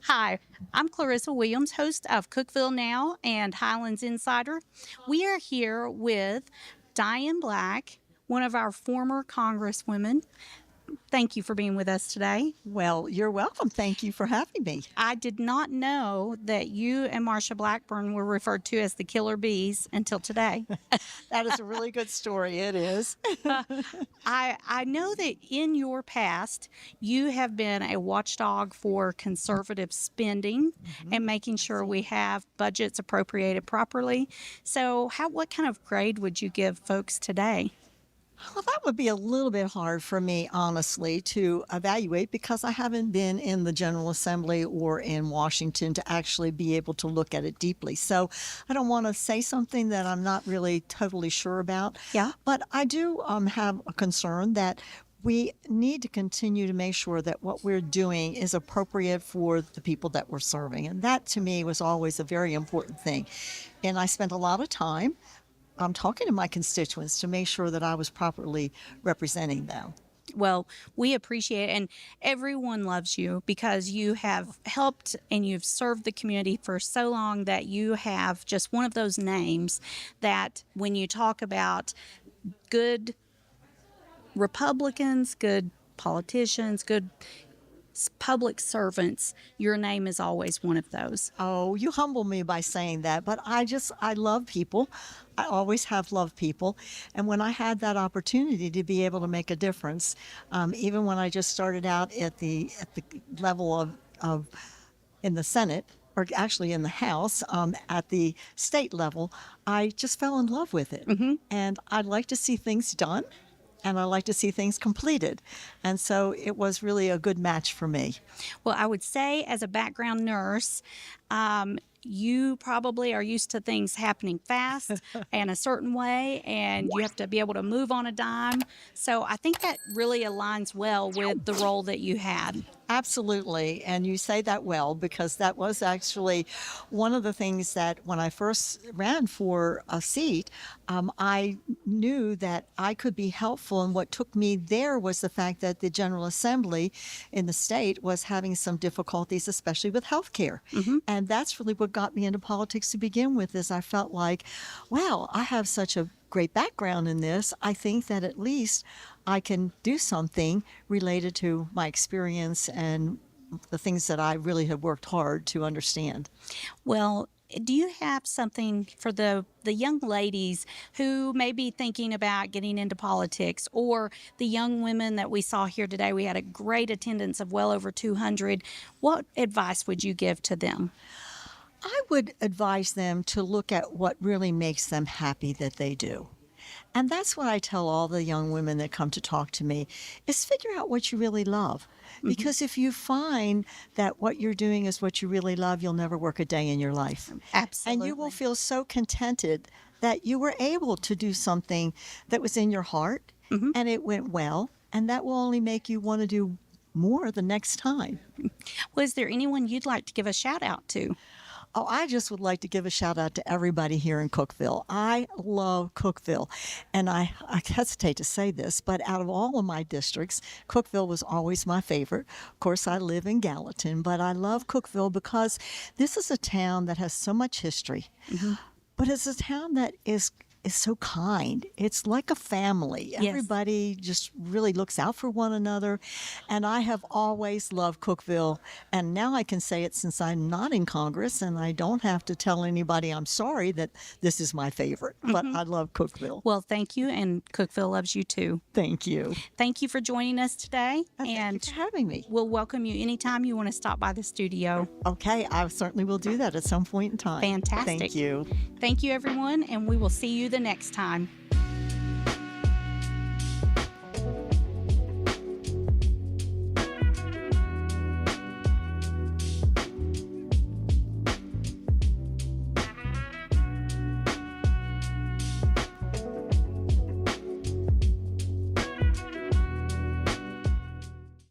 Hi, I'm Clarissa Williams, host of Cookeville Now and Highlands Insider. We are here with Diane Black, one of our former congresswomen. Thank you for being with us today. Well, you're welcome. Thank you for having me. I did not know that you and Marsha Blackburn were referred to as the killer bees until today. That is a really good story. It is. I know that in your past, you have been a watchdog for conservative spending and making sure we have budgets appropriated properly. So, what kind of grade would you give folks today? Well, that would be a little bit hard for me, honestly, to evaluate because I haven't been in the General Assembly or in Washington to actually be able to look at it deeply. So I don't want to say something that I'm not really totally sure about. Yeah. But I do have a concern that we need to continue to make sure that what we're doing is appropriate for the people that we're serving. And that to me was always a very important thing. And I spent a lot of time talking to my constituents to make sure that I was properly representing them. Well, we appreciate it, and everyone loves you because you have helped and you've served the community for so long that you have just one of those names that when you talk about good Republicans, good politicians, good public servants, your name is always one of those. Oh, you humble me by saying that, but I love people. I always have loved people. And when I had that opportunity to be able to make a difference, even when I just started out at the level of in the Senate, or actually in the House, at the state level, I just fell in love with it. And I'd like to see things done. And I like to see things completed. And so it was really a good match for me. Well, I would say as a background nurse, you probably are used to things happening fast and a certain way, and you have to be able to move on a dime. So I think that really aligns well with the role that you had. Absolutely. And you say that well, because that was actually one of the things that when I first ran for a seat, I knew that I could be helpful. And what took me there was the fact that the General Assembly in the state was having some difficulties, especially with health care. And that's really what got me into politics to begin with, is I felt like, wow, I have such a great background in this. I think that at least I can do something related to my experience and the things that I really have worked hard to understand. Well, do you have something for the young ladies who may be thinking about getting into politics, or the young women that we saw here today? We had a great attendance of well over 200. What advice would you give to them? I would advise them to look at what really makes them happy that they do. And that's what I tell all the young women that come to talk to me, is figure out what you really love. Because if you find that what you're doing is what you really love, you'll never work a day in your life. Absolutely. And you will feel so contented that you were able to do something that was in your heart and it went well. And that will only make you want to do more the next time. Well, is there anyone you'd like to give a shout out to? Oh, I just would like to give a shout out to everybody here in Cookeville. I love Cookeville. And I hesitate to say this, but out of all of my districts, Cookeville was always my favorite. Of course, I live in Gallatin, but I love Cookeville because this is a town that has so much history. But it's a town that is so kind. It's like a family. Yes. Everybody just really looks out for one another. And I have always loved Cookeville. And now I can say it since I'm not in Congress and I don't have to tell anybody I'm sorry that this is my favorite. But I love Cookeville. Well, thank you, and Cookeville loves you too. Thank you. Thank you for joining us today. Thank you for having me. We'll welcome you anytime you want to stop by the studio. Okay, I certainly will do that at some point in time. Fantastic. Thank you. Thank you, everyone, and we will see you the next time.